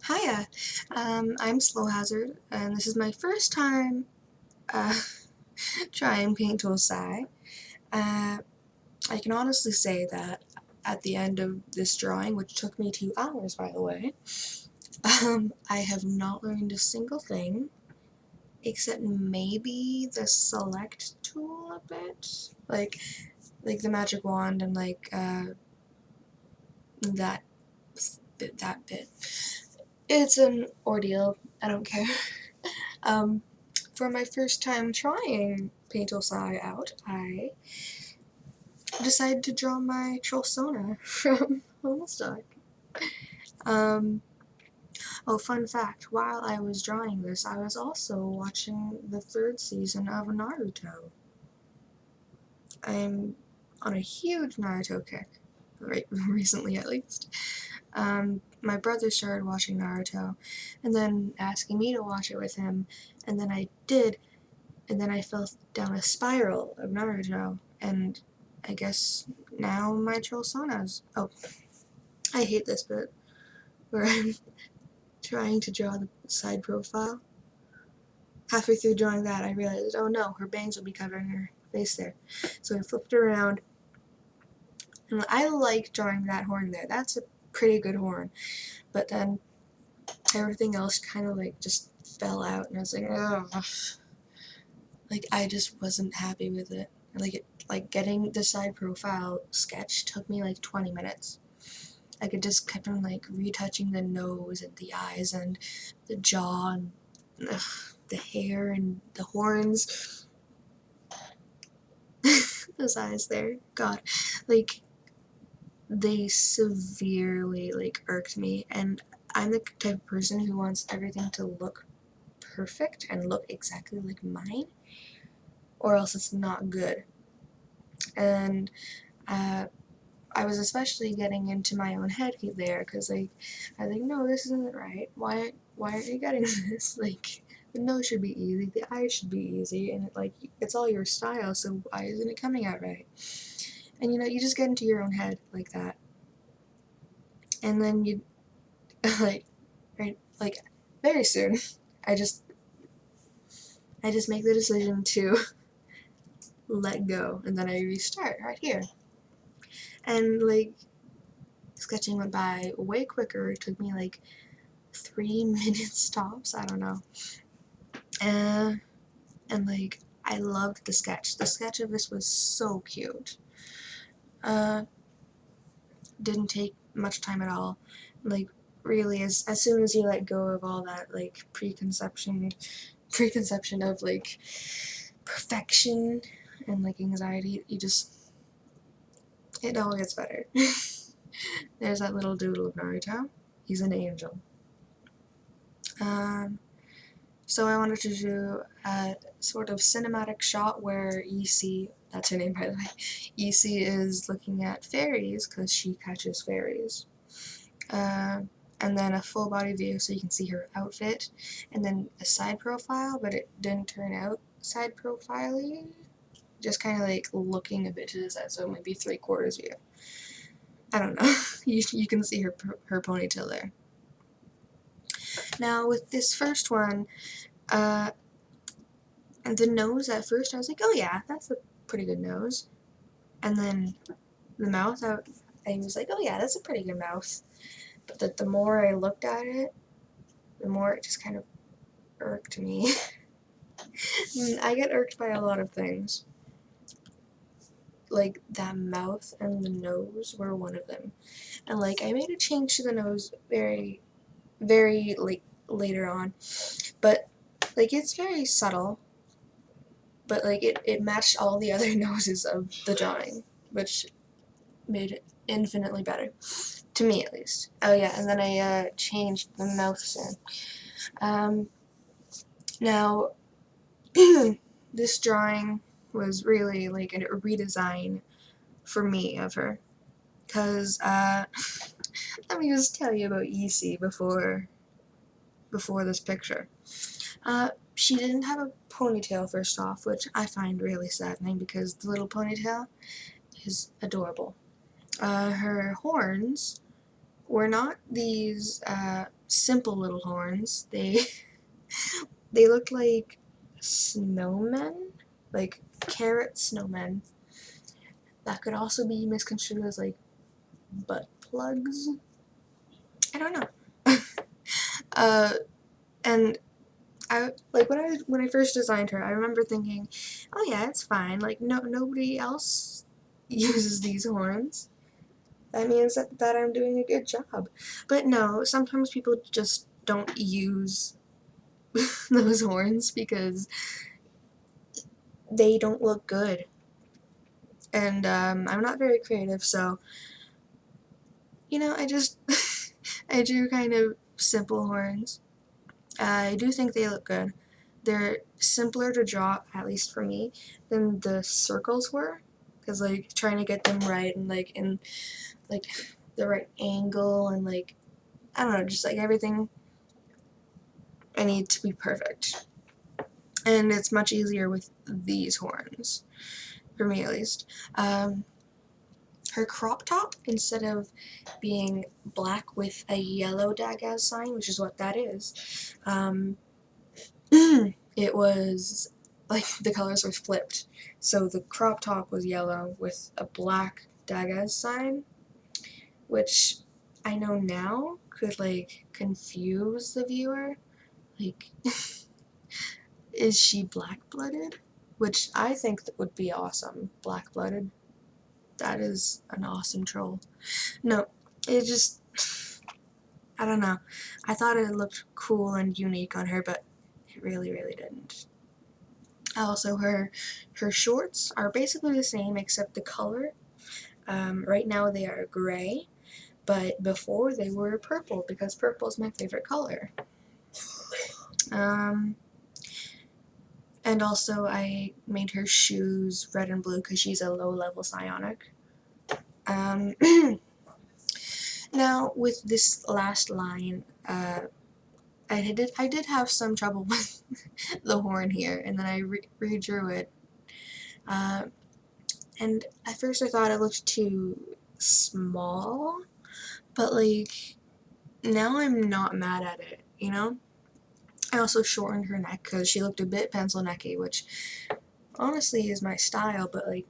Hiya, I'm Slow Hazard, and this is my first time trying Paint Tool Sai. I can honestly say that at the end of this drawing, which took me 2 hours by the way, I have not learned a single thing, except maybe the select tool a bit, like the magic wand and that bit. It's an ordeal. I don't care. For my first time trying Paint Tool Sai out, I decided to draw my Trollsona from Homestuck. Oh, fun fact, while I was drawing this, I was also watching the 3rd season of Naruto. I'm on a huge Naruto kick, right, recently at least. My brother started watching Naruto, and then asking me to watch it with him, and then I did, and then I fell down a spiral of Naruto, and I guess now my Trollsona's. Oh, I hate this bit where I'm trying to draw the side profile. Halfway through drawing that, I realized, oh no, her bangs will be covering her face there. So I flipped it around, and I like drawing that horn there. That's a pretty good horn. But then everything else kind of just fell out, and I was like, oh. I just wasn't happy with it. Getting the side profile sketch took me 20 minutes. I just kept on retouching the nose and the eyes and the jaw and the hair and the horns. Those eyes there, God, they severely irked me, and I'm the type of person who wants everything to look perfect and look exactly like mine, or else it's not good. And I was especially getting into my own head there, because I was like, no, this isn't right. Why aren't you getting this? The nose should be easy, the eyes should be easy, and it's all your style, so why isn't it coming out right? And you just get into your own head like that, and then you very soon, I just make the decision to let go, and then I restart right here. And sketching went by way quicker. It took me 3 minutes tops, I don't know. And I loved the sketch. The sketch of this was so cute. Didn't take much time at all. Really, as soon as you let go of all that preconception of perfection and anxiety, it all gets better. There's that little doodle of Naruto. He's an angel. So I wanted to do a sort of cinematic shot where Issei, that's her name by the way, Issei is looking at fairies because she catches fairies. And then a full body view so you can see her outfit, and then a side profile, but it didn't turn out side profile-y. Just kind of looking a bit to the side, so maybe 3/4 view. I don't know. you can see her ponytail there. Now with this first one, and the nose at first I was like, oh yeah, that's a pretty good nose. And then the mouth, I was like, oh yeah, that's a pretty good mouth. But the more I looked at it, the more it just kind of irked me. I get irked by a lot of things. That mouth and the nose were one of them. And I made a change to the nose very, very later on. But it's very subtle. But it matched all the other noses of the drawing, which made it infinitely better. To me, at least. Oh yeah, and then I changed the mouth soon. Now, this drawing was really a redesign for me of her. Because, let me just tell you about Issei before this picture. She didn't have a ponytail first off, which I find really saddening because the little ponytail is adorable. Her horns were not these simple little horns. They look like snowmen, like carrot snowmen. That could also be misconstrued as like butt plugs. I don't know. uh, and I like when I first designed her, I remember thinking, oh yeah, it's fine. Like nobody else uses these horns. That means that I'm doing a good job. But no, sometimes people just don't use those horns because they don't look good. And I'm not very creative, so you know, I just I drew kind of simple horns. I do think they look good. They're simpler to draw, at least for me, than the circles were, because like trying to get them right and like in like the right angle and like I don't know, just like everything I need to be perfect. And it's much easier with these horns, for me at least. Her crop top, instead of being black with a yellow dagaz sign, which is what that is, it was like the colors were flipped. So the crop top was yellow with a black dagaz sign, which I know now could like confuse the viewer. Like, is she black-blooded? Which I think that would be awesome. Black-blooded. That is an awesome troll. No, it just, I don't know. I thought it looked cool and unique on her, but it really, really didn't. Also, her shorts are basically the same except the color. Right now they are gray, but before they were purple because purple is my favorite color. And also I made her shoes red and blue because she's a low-level psionic. Now, with this last line, I did have some trouble with the horn here, and then I redrew it. And at first I thought it looked too small, but like, now I'm not mad at it, you know? I also shortened her neck because she looked a bit pencil necky, which honestly is my style, but like,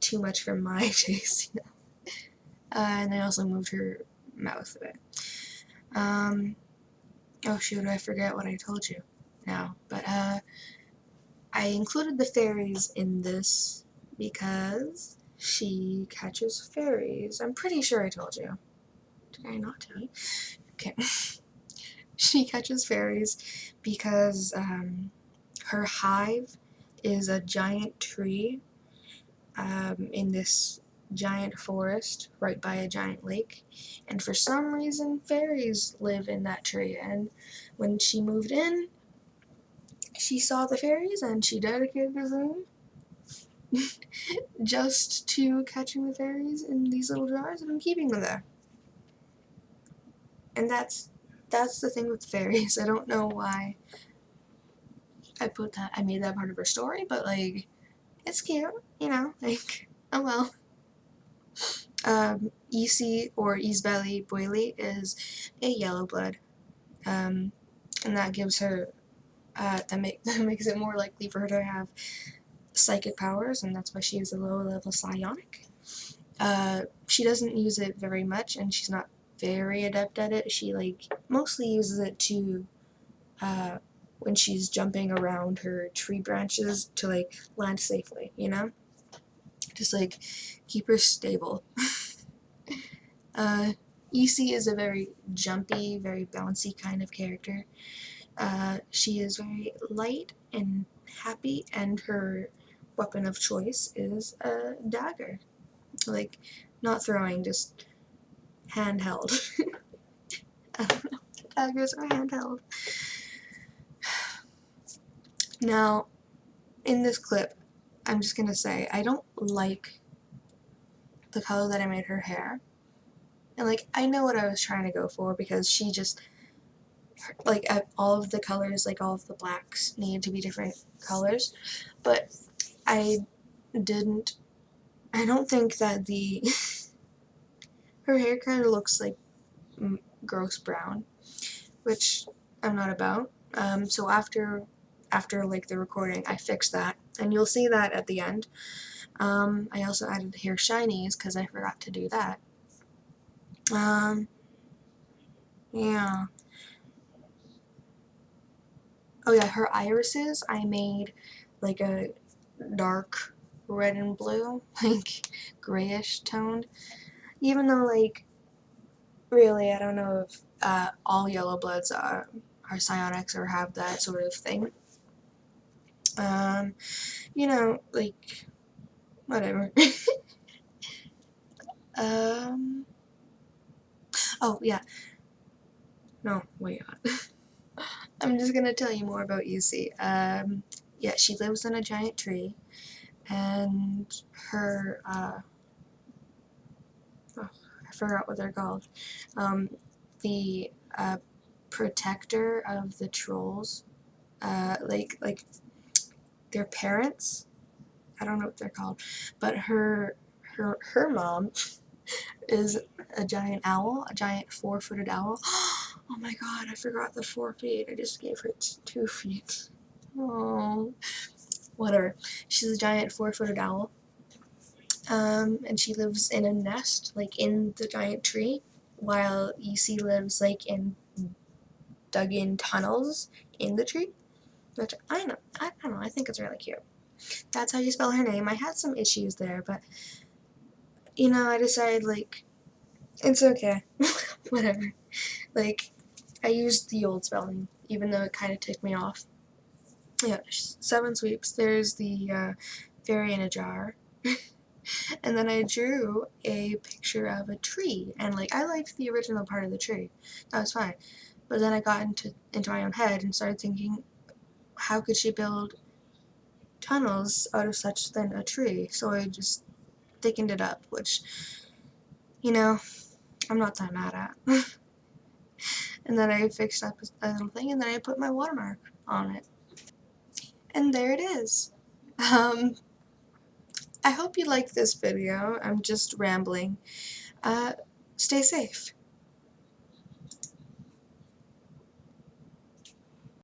too much for my taste, you know? And I also moved her mouth a bit. Oh shoot, I forget what I told you now, but I included the fairies in this because she catches fairies. I'm pretty sure I told you. Did I not tell you? Okay. She catches fairies because her hive is a giant tree in this giant forest right by a giant lake, and for some reason fairies live in that tree, and when she moved in she saw the fairies and she dedicated her room just to catching the fairies in these little jars and keeping them there. And that's the thing with fairies. I don't know why I made that part of her story, but like, it's cute, you know, like, oh well. Isi, or Isbeli Boily, is a yellow blood, and that gives her, that makes it more likely for her to have psychic powers, and that's why she is a low-level psionic. She doesn't use it very much, and she's not very adept at it. She, like, mostly uses it to, when she's jumping around her tree branches to, like, land safely, you know? Just, like, keep her stable. Isi is a very jumpy, very bouncy kind of character. She is very light and happy, and her weapon of choice is a dagger. Like, not throwing, just handheld. I don't know, daggers are handheld. Now, in this clip, I'm just gonna say, I don't like the color that I made her hair. And like, I know what I was trying to go for because she just, like, all of the colors, like all of the blacks need to be different colors, but I don't think that her hair kind of looks like gross brown. which I'm not about. So after like the recording, I fixed that, and you'll see that at the end. I also added hair shinies because I forgot to do that. Yeah. Oh yeah, her irises I made like a dark red and blue, like grayish toned. Even though like really I don't know if all yellow bloods are psionics or have that sort of thing. Um, you know, like whatever. um, oh yeah, no, wait. I'm just gonna tell you more about UC. Yeah, she lives in a giant tree, and her oh, I forgot what they're called. The protector of the trolls, like their parents. I don't know what they're called, but her mom is a giant owl, a giant 4-footed owl. Oh my god, I forgot the 4 feet. I just gave her 2 feet. Oh, whatever. She's a giant 4-footed owl. And she lives in a nest, like in the giant tree, while EC lives like in dug in tunnels in the tree. Which I don't know, I think it's really cute. That's how you spell her name. I had some issues there, but you know, I decided like it's okay. Whatever. Like I used the old spelling, even though it kind of ticked me off. Yeah, 7 sweeps. There's the fairy in a jar. And then I drew a picture of a tree, and like I liked the original part of the tree. That was fine. But then I got into my own head and started thinking, how could she build tunnels out of such thin a tree? So I just thickened it up, which, you know, I'm not that mad at. And then I fixed up a little thing, and then I put my watermark on it. And there it is. Um, I hope you liked this video. I'm just rambling. Uh, stay safe.